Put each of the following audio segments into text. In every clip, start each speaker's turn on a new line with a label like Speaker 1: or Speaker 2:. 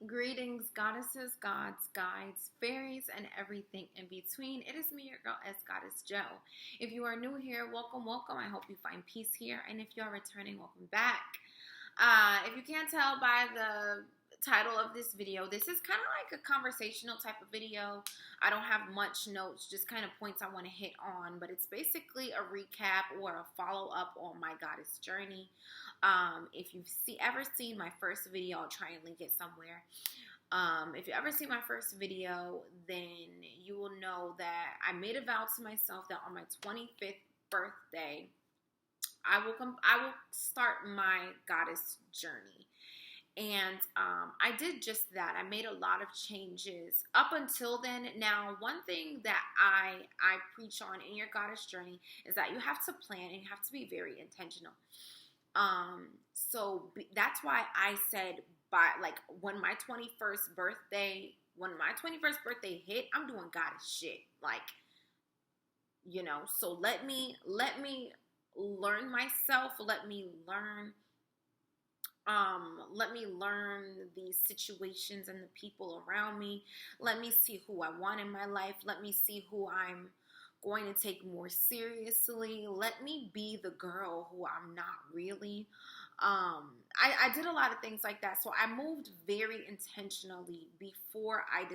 Speaker 1: Greetings, goddesses, gods, guides, fairies, and everything in between. It is me, your girl, S Goddess Joe. If you are new here, welcome, welcome. I hope you find peace here. And if you are returning, welcome back. If you can't tell by the title of this video, this is kind of like a conversational type of video. I don't have much notes, just kind of points I want to hit on, but it's basically a recap or a follow-up on my goddess journey. If you've ever seen my first video, I'll try and link it somewhere. If you ever see my first video, then you will know that I made a vow to myself that on my 25th birthday, I will start my goddess journey. And I did just that. I made a lot of changes up until then. Now, one thing that I preach on in your goddess journey is that you have to plan and you have to be very intentional. That's why I said when my 21st birthday hit, I'm doing goddess shit. So let me learn myself. Let me learn these situations and the people around me. Let me see who I want in my life. Let me see who I'm going to take more seriously. Let me be the girl who I'm not really. I did a lot of things like that. So I moved very intentionally before I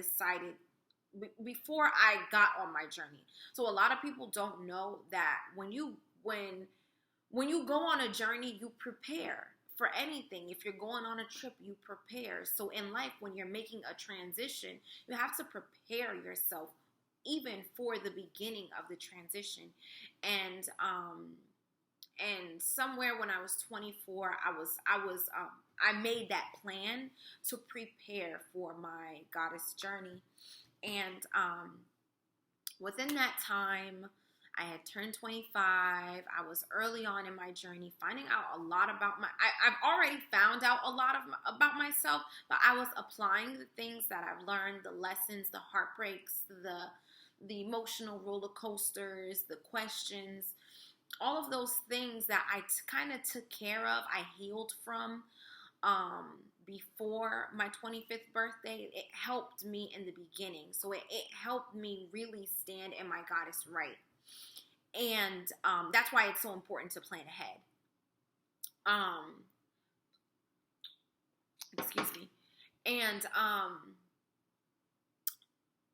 Speaker 1: got on my journey. So a lot of people don't know that when you go on a journey, you prepare for anything. If you're going on a trip, you prepare. So in life, when you're making a transition, you have to prepare yourself even for the beginning of the transition. And somewhere when I was 24, I made that plan to prepare for my goddess journey. And within that time, I had turned 25. I was early on in my journey, finding out a lot about I've already found out a lot about myself, but I was applying the things that I've learned, the lessons, the heartbreaks, the emotional roller coasters, the questions, all of those things that I kind of took care of, I healed from before my 25th birthday. It helped me in the beginning. So it helped me really stand in my goddess right. And that's why it's so important to plan ahead. Excuse me. And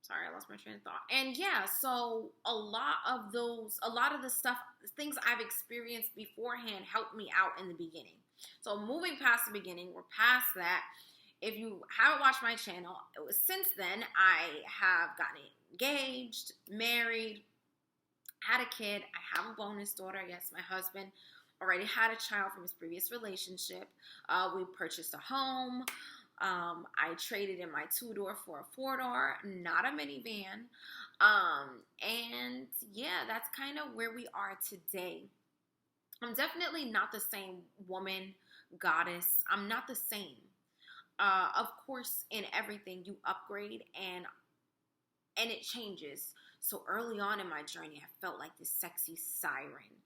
Speaker 1: sorry, I lost my train of thought. And yeah, so a lot of the stuff, things I've experienced beforehand helped me out in the beginning. So moving past the beginning, we're past that. If you haven't watched my channel, since then, I have gotten engaged, married, had a kid. I have a bonus daughter. Yes, my husband already had a child from his previous relationship. We purchased a home. I traded in my 2-door for a 4-door, not a minivan. And yeah, that's kind of where we are today. I'm definitely not the same woman, goddess. I'm not the same. Of course, in everything you upgrade and it changes. So early on in my journey, I felt like this sexy siren.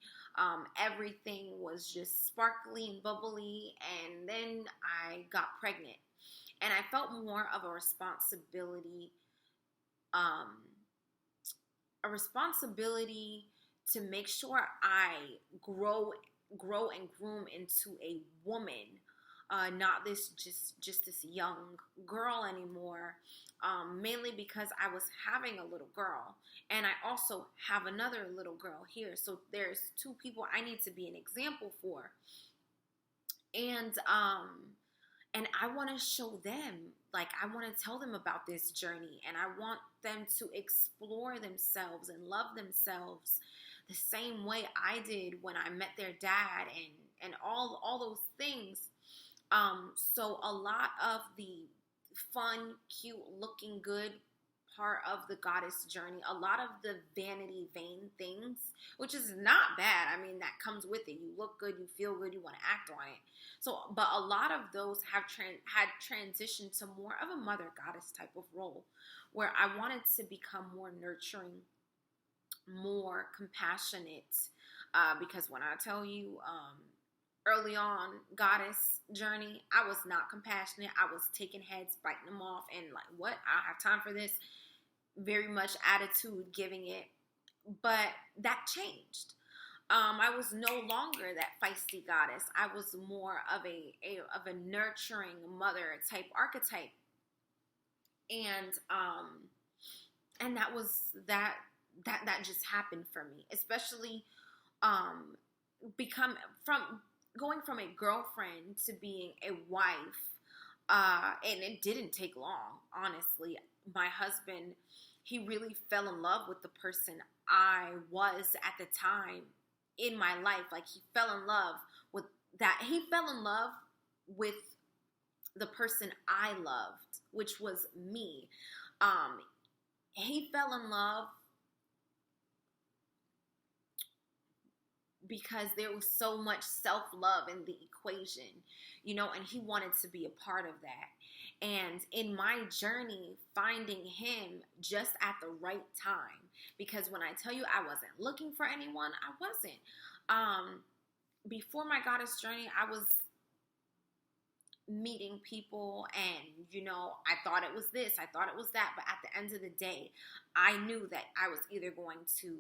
Speaker 1: Everything was just sparkly and bubbly. And then I got pregnant. And I felt more of a responsibility to make sure I grow and groom into a woman, not just this young girl anymore. Mainly because I was having a little girl, and I also have another little girl here. So there's two people I need to be an example for, and I want to show them, I want to tell them about this journey, and I want them to explore themselves and love themselves the same way I did when I met their dad and all those things. So a lot of the fun, cute, looking good part of the goddess journey, a lot of the vanity, vain things, which is not bad. I mean, that comes with it. You look good, you feel good, you want to act on it. So, but a lot of those had transitioned to more of a mother goddess type of role, where I wanted to become more nurturing, more compassionate, because when I tell you, early on goddess journey, I was not compassionate. I was taking heads, biting them off, and like, what? I don't have time for this. Very much attitude giving it. But that changed. I was no longer that feisty goddess. I was more of a nurturing mother type archetype, and that just happened for me, especially become from going from a girlfriend to being a wife. And it didn't take long, honestly. My husband, he really fell in love with the person I was at the time in my life. Like, he fell in love with that. He fell in love with the person I loved, which was me. He fell in love because there was so much self-love in the equation, and he wanted to be a part of that. And in my journey, finding him just at the right time, because when I tell you I wasn't looking for anyone, I wasn't. Before my goddess journey, I was meeting people, and I thought it was this, I thought it was that, but at the end of the day, I knew that I was either going to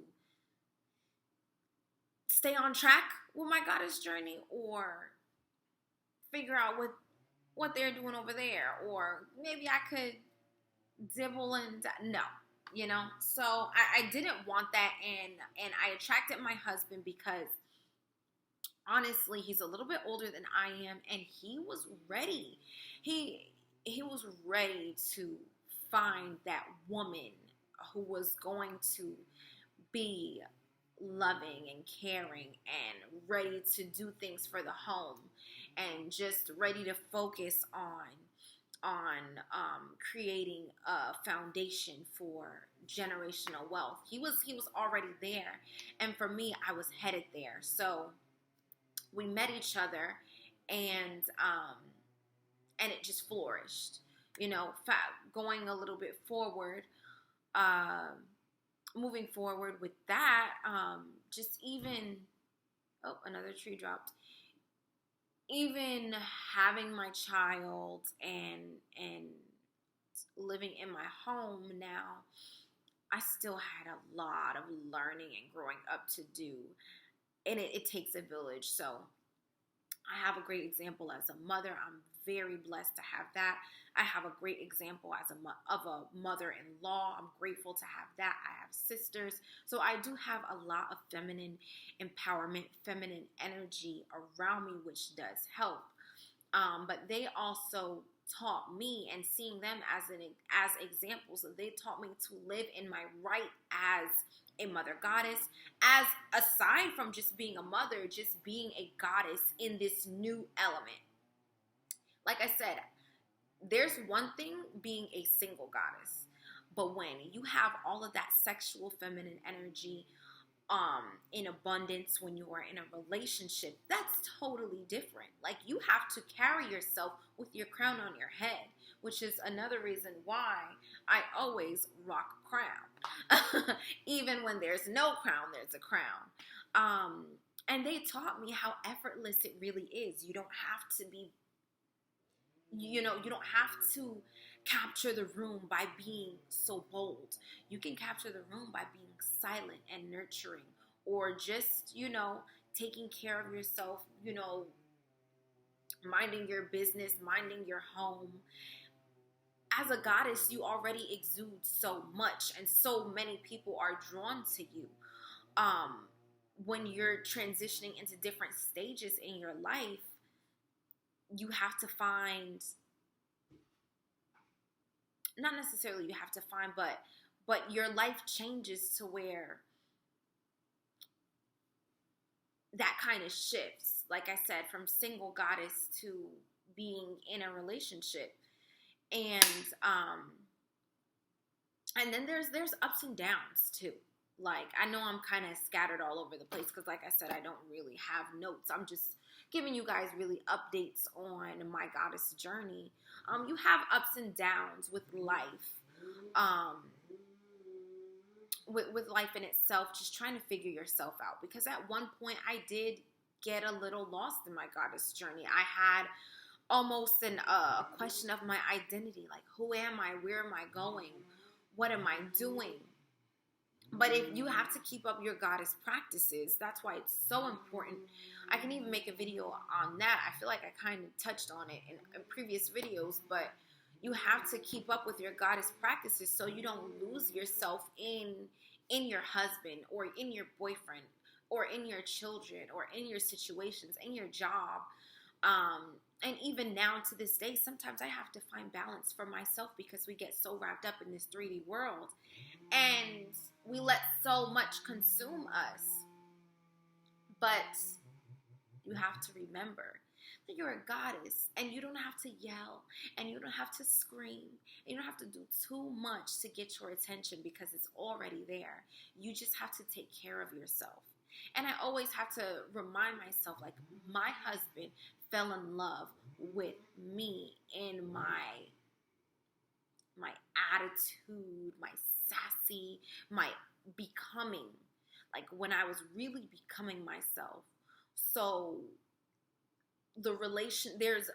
Speaker 1: stay on track with my goddess journey or figure out what they're doing over there, or maybe I could dibble and no, so I didn't want that, and I attracted my husband because honestly, he's a little bit older than I am, and he was ready. He was ready to find that woman who was going to be loving and caring and ready to do things for the home, and just ready to focus on creating a foundation for generational wealth. He was already there, and for me, I was headed there. So we met each other, and it just flourished. Going a little bit forward, moving forward with that, just even, another tree dropped. Even having my child and living in my home now, I still had a lot of learning and growing up to do. And it takes a village. So I have a great example as a mother. I'm very blessed to have that. I have a great example as of a mother-in-law. I'm grateful to have that. I have sisters. So I do have a lot of feminine empowerment, feminine energy around me, which does help. But they also taught me, and seeing them as examples, they taught me to live in my right as a mother goddess, as aside from just being a mother, just being a goddess in this new element. Like I said, there's one thing being a single goddess, but when you have all of that sexual feminine energy in abundance, when you are in a relationship, that's totally different. Like, you have to carry yourself with your crown on your head, which is another reason why I always rock a crown. Even when there's no crown, there's a crown. And they taught me how effortless it really is. You don't have to be, you don't have to capture the room by being so bold. You can capture the room by being silent and nurturing, or just, taking care of yourself, minding your business, minding your home. As a goddess, you already exude so much, and so many people are drawn to you. When you're transitioning into different stages in your life, you have to find, not necessarily you have to find, but your life changes to where that kind of shifts. Like I said, from single goddess to being in a relationship. And then there's ups and downs too. Like, I know I'm kind of scattered all over the place because, like I said, I don't really have notes. I'm just giving you guys really updates on my goddess journey. You have ups and downs with life, with life in itself, just trying to figure yourself out. Because at one point I did get a little lost in my goddess journey. I had almost a question of my identity, like, who am I? Where am I going? What am I doing? But if you have to keep up your goddess practices, that's why it's so important. I can even make a video on that. I feel like I kind of touched on it in previous videos, but you have to keep up with your goddess practices so you don't lose yourself in your husband or in your boyfriend or in your children or in your situations, in your job. And even now to this day, sometimes I have to find balance for myself because we get so wrapped up in this 3D world and we let so much consume us. But you have to remember that you're a goddess and you don't have to yell and you don't have to scream and you don't have to do too much to get your attention because it's already there. You just have to take care of yourself. And I always have to remind myself, like, my husband fell in love with me in my attitude, my sassy, my becoming, like when I was really becoming myself. So there's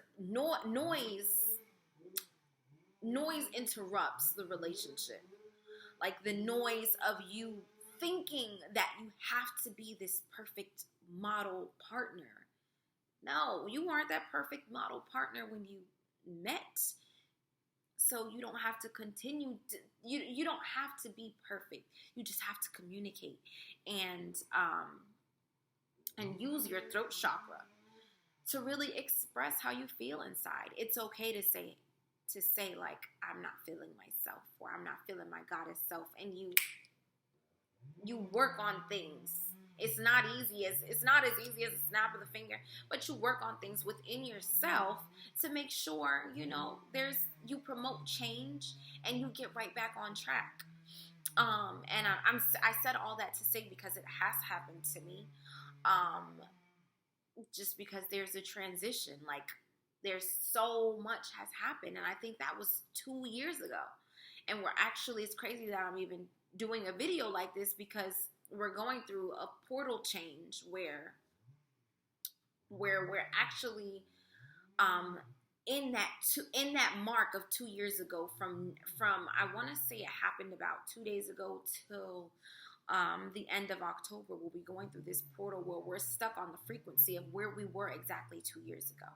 Speaker 1: noise interrupts the relationship. Like the noise of you thinking that you have to be this perfect model partner. No, you weren't that perfect model partner when you met. So you don't have to continue to, you don't have to be perfect. You just have to communicate and use your throat chakra to really express how you feel inside. It's okay to say like, I'm not feeling myself, or I'm not feeling my goddess self, and you work on things. It's not as easy as a snap of the finger, but you work on things within yourself to make sure, you promote change and you get right back on track. And I said all that to say because it has happened to me. Just because there's a transition, like there's so much has happened. And I think that was 2 years ago. And it's crazy that I'm even doing a video like this because we're going through a portal change where we're actually in that mark of 2 years ago from I want to say it happened about 2 days ago till the end of October. We'll be going through this portal where we're stuck on the frequency of where we were exactly 2 years ago.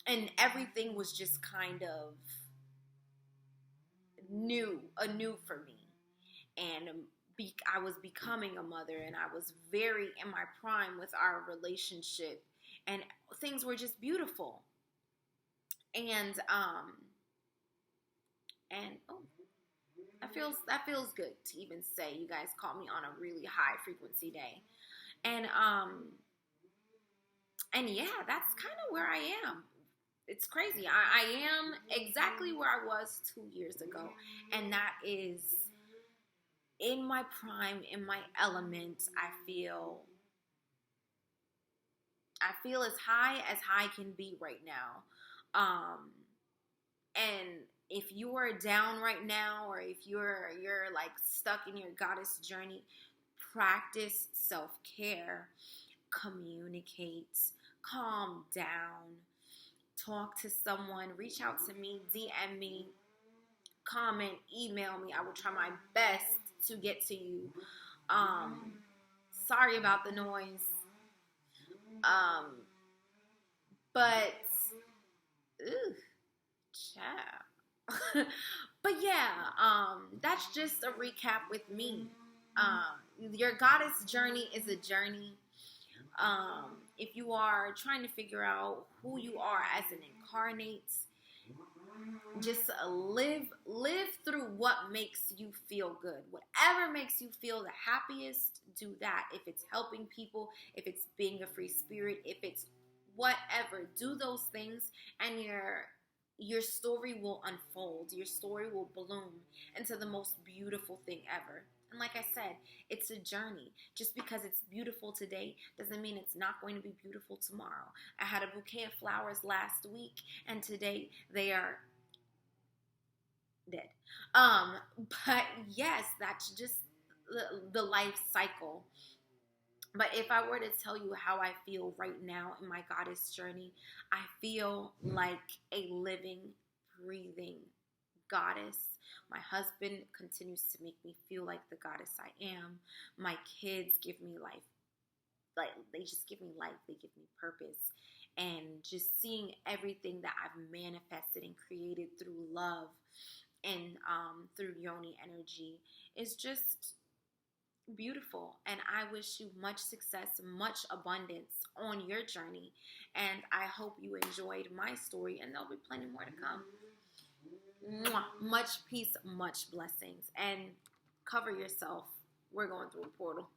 Speaker 1: And everything was just kind of anew for me. And I was becoming a mother, and I was very in my prime with our relationship, and things were just beautiful. And that feels good to even say. You guys caught me on a really high frequency day, and yeah, that's kind of where I am. It's crazy. I am exactly where I was 2 years ago, and that is in my prime, in my element. I feel as high can be right now. And if you are down right now, or if you're like stuck in your goddess journey, practice self-care, communicate, calm down, talk to someone, reach out to me, DM me, comment, email me. I will try my best to get to you. Sorry about the noise. But child. But yeah, that's just a recap with me. Your goddess journey is a journey. If you are trying to figure out who you are as an incarnate, just live through what makes you feel good. Whatever makes you feel the happiest, do that. If it's helping people, if it's being a free spirit, if it's whatever, do those things, and your story will unfold. Your story will bloom into the most beautiful thing ever. And like I said, it's a journey. Just because it's beautiful today doesn't mean it's not going to be beautiful tomorrow. I had a bouquet of flowers last week, and today they are dead. But yes, that's just the life cycle. But if I were to tell you how I feel right now in my goddess journey, I feel like a living, breathing goddess. My husband continues to make me feel like the goddess I am. My kids give me life. Like, they just give me life. They give me purpose. And just seeing everything that I've manifested and created through love and through Yoni energy is just beautiful. And I wish you much success, much abundance on your journey. And I hope you enjoyed my story, and there'll be plenty more to come. Mwah. Much peace, much blessings, and cover yourself. We're going through a portal.